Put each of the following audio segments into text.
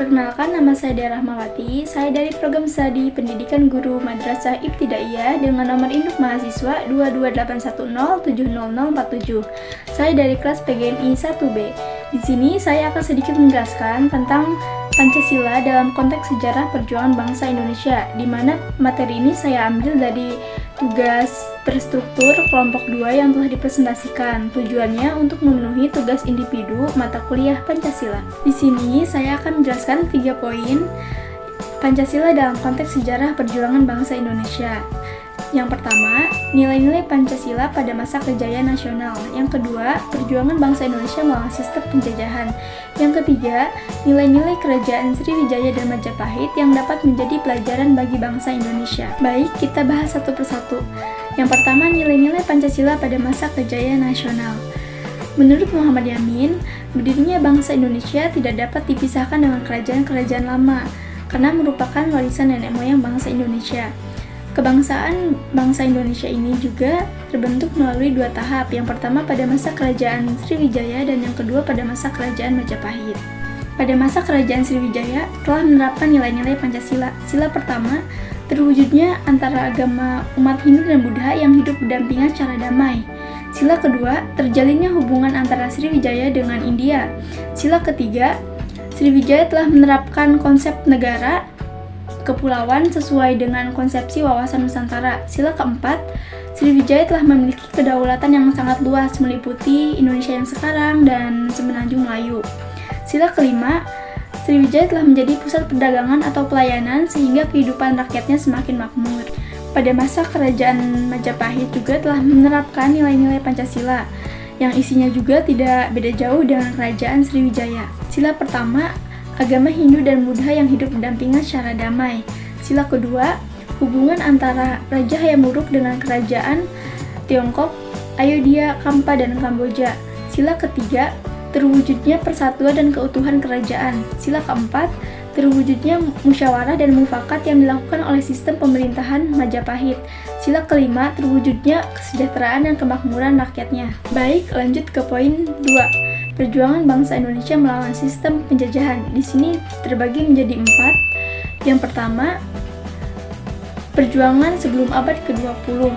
Perkenalkan, nama saya Dea Rahmawati. Saya dari program studi Pendidikan Guru Madrasah Ibtidaiyah dengan nomor induk mahasiswa 22810700047. Saya dari kelas PGMI 1B. Di sini saya akan sedikit menjelaskan tentang Pancasila dalam konteks sejarah perjuangan bangsa Indonesia, di mana materi ini saya ambil dari tugas terstruktur kelompok 2 yang telah dipresentasikan. Tujuannya untuk memenuhi tugas individu mata kuliah Pancasila. Di sini saya akan menjelaskan 3 poin Pancasila dalam konteks sejarah perjuangan bangsa Indonesia. Yang pertama, nilai-nilai Pancasila pada masa kejayaan nasional. Yang kedua, perjuangan bangsa Indonesia melawan sistem penjajahan. Yang ketiga, nilai-nilai kerajaan Sriwijaya dan Majapahit yang dapat menjadi pelajaran bagi bangsa Indonesia. Baik, kita bahas satu persatu. Yang pertama, nilai-nilai Pancasila pada masa kejayaan nasional. Menurut Muhammad Yamin, berdirinya bangsa Indonesia tidak dapat dipisahkan dengan kerajaan-kerajaan lama, karena merupakan warisan nenek moyang bangsa Indonesia. Kebangsaan bangsa Indonesia ini juga terbentuk melalui 2 tahap. Yang pertama pada masa kerajaan Sriwijaya dan yang kedua pada masa kerajaan Majapahit. Pada masa kerajaan Sriwijaya telah menerapkan nilai-nilai Pancasila. Sila pertama, terwujudnya antara agama umat Hindu dan Buddha yang hidup berdampingan secara damai. Sila kedua, terjalinnya hubungan antara Sriwijaya dengan India. Sila ketiga, Sriwijaya telah menerapkan konsep negara kepulauan sesuai dengan konsepsi wawasan Nusantara. Sila keempat, Sriwijaya telah memiliki kedaulatan yang sangat luas meliputi Indonesia yang sekarang dan semenanjung Melayu. Sila kelima, Sriwijaya telah menjadi pusat perdagangan atau pelayanan sehingga kehidupan rakyatnya semakin makmur. Pada masa kerajaan Majapahit juga telah menerapkan nilai-nilai Pancasila yang isinya juga tidak beda jauh dengan kerajaan Sriwijaya. Sila pertama, agama Hindu dan Buddha yang hidup berdampingan secara damai. Sila kedua, hubungan antara Raja Hayam-Wuruk dengan kerajaan Tiongkok, Ayodhya, Kampa, dan Kamboja. Sila ketiga, terwujudnya persatuan dan keutuhan kerajaan. Sila keempat, terwujudnya musyawarah dan mufakat yang dilakukan oleh sistem pemerintahan Majapahit. Sila kelima, terwujudnya kesejahteraan dan kemakmuran rakyatnya. Baik, lanjut ke poin 2. Perjuangan bangsa Indonesia melawan sistem penjajahan. Di sini terbagi menjadi 4. Yang pertama, perjuangan sebelum abad ke-20.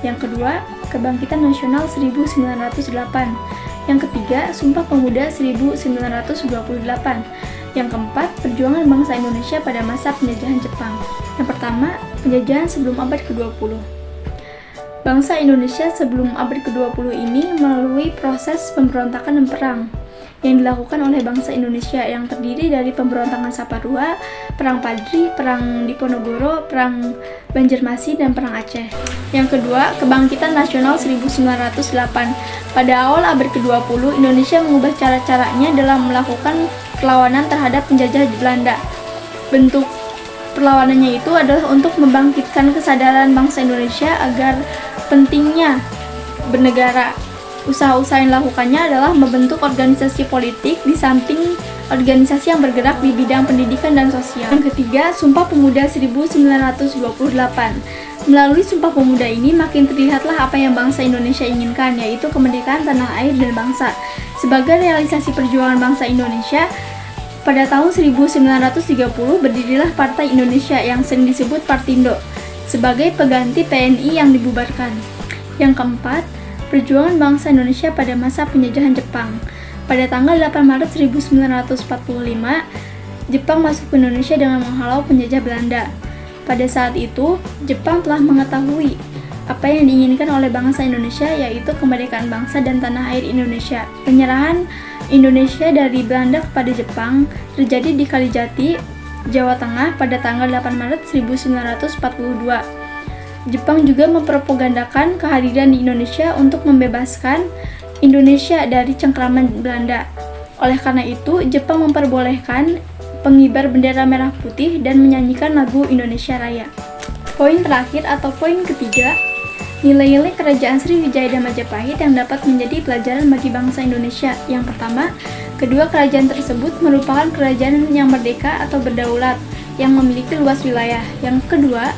Yang kedua, kebangkitan nasional 1908. Yang ketiga, Sumpah Pemuda 1928. Yang keempat, perjuangan bangsa Indonesia pada masa penjajahan Jepang. Yang pertama, penjajahan sebelum abad ke-20. Bangsa Indonesia sebelum abad ke-20 ini melalui proses pemberontakan dan perang yang dilakukan oleh bangsa Indonesia yang terdiri dari pemberontakan Saparua, Perang Padri, Perang Diponegoro, Perang Banjarmasin, dan Perang Aceh. Yang kedua, kebangkitan nasional 1908. Pada awal abad ke-20, Indonesia mengubah cara-caranya dalam melakukan perlawanan terhadap penjajah Belanda. Bentuk perlawanannya itu adalah untuk membangkitkan kesadaran bangsa Indonesia agar pentingnya bernegara. Usaha-usaha yang dilakukannya adalah membentuk organisasi politik di samping organisasi yang bergerak di bidang pendidikan dan sosial. Yang ketiga, Sumpah Pemuda 1928. Melalui Sumpah Pemuda ini makin terlihatlah apa yang bangsa Indonesia inginkan, yaitu kemerdekaan tanah air dan bangsa. Sebagai realisasi perjuangan bangsa Indonesia, pada tahun 1930 berdirilah Partai Indonesia yang sering disebut Partindo sebagai pengganti PNI yang dibubarkan. Yang keempat, perjuangan bangsa Indonesia pada masa penjajahan Jepang. Pada tanggal 8 Maret 1945, Jepang masuk ke Indonesia dengan menghalau penjajah Belanda. Pada saat itu, Jepang telah mengetahui apa yang diinginkan oleh bangsa Indonesia, yaitu kemerdekaan bangsa dan tanah air Indonesia. Penyerahan Indonesia dari Belanda kepada Jepang terjadi di Kalijati, Jawa Tengah pada tanggal 8 Maret 1942. Jepang juga mempropagandakan kehadiran di Indonesia untuk membebaskan Indonesia dari cengkraman Belanda. Oleh karena itu, Jepang memperbolehkan pengibar bendera merah putih dan menyanyikan lagu Indonesia Raya. Poin terakhir atau poin ketiga, nilai-nilai kerajaan Sriwijaya dan Majapahit yang dapat menjadi pelajaran bagi bangsa Indonesia. Yang pertama, kedua kerajaan tersebut merupakan kerajaan yang merdeka atau berdaulat yang memiliki luas wilayah. Yang kedua,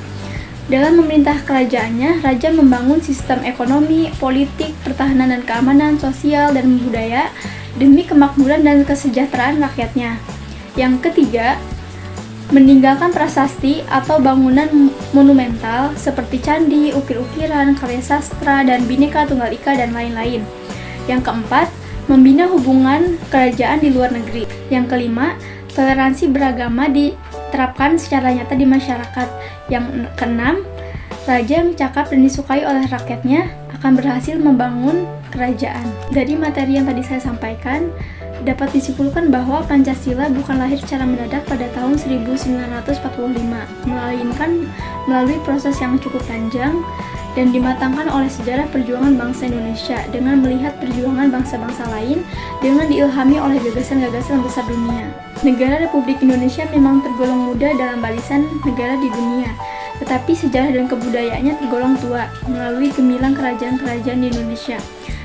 dalam memerintah kerajaannya, raja membangun sistem ekonomi, politik, pertahanan dan keamanan, sosial dan budaya demi kemakmuran dan kesejahteraan rakyatnya. Yang ketiga, meninggalkan prasasti atau bangunan monumental seperti candi, ukir-ukiran, karya sastra, dan Bhinneka Tunggal Ika, dan lain-lain. Yang keempat, membina hubungan kerajaan di luar negeri. Yang kelima, toleransi beragama diterapkan secara nyata di masyarakat. Yang keenam, raja yang cakap dan disukai oleh rakyatnya akan berhasil membangun kerajaan. Dari materi yang tadi saya sampaikan, dapat disimpulkan bahwa Pancasila bukan lahir secara mendadak pada tahun 1945, melainkan melalui proses yang cukup panjang dan dimatangkan oleh sejarah perjuangan bangsa Indonesia dengan melihat perjuangan bangsa-bangsa lain dengan diilhami oleh gagasan-gagasan besar dunia. Negara Republik Indonesia memang tergolong muda dalam barisan negara di dunia, tetapi sejarah dan kebudayaannya tergolong tua melalui gemilang kerajaan-kerajaan di Indonesia.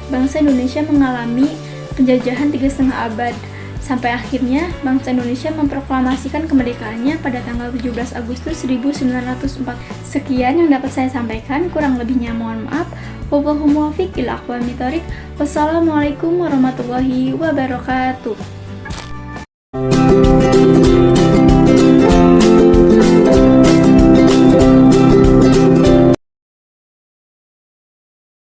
Bangsa Indonesia mengalami penjajahan 3,5 abad, sampai akhirnya bangsa Indonesia memproklamasikan kemerdekaannya pada tanggal 17 Agustus 1945. Sekian yang dapat saya sampaikan, kurang lebihnya mohon maaf. Wabillahi taufiq wal hidayah. Wassalamualaikum warahmatullahi wabarakatuh.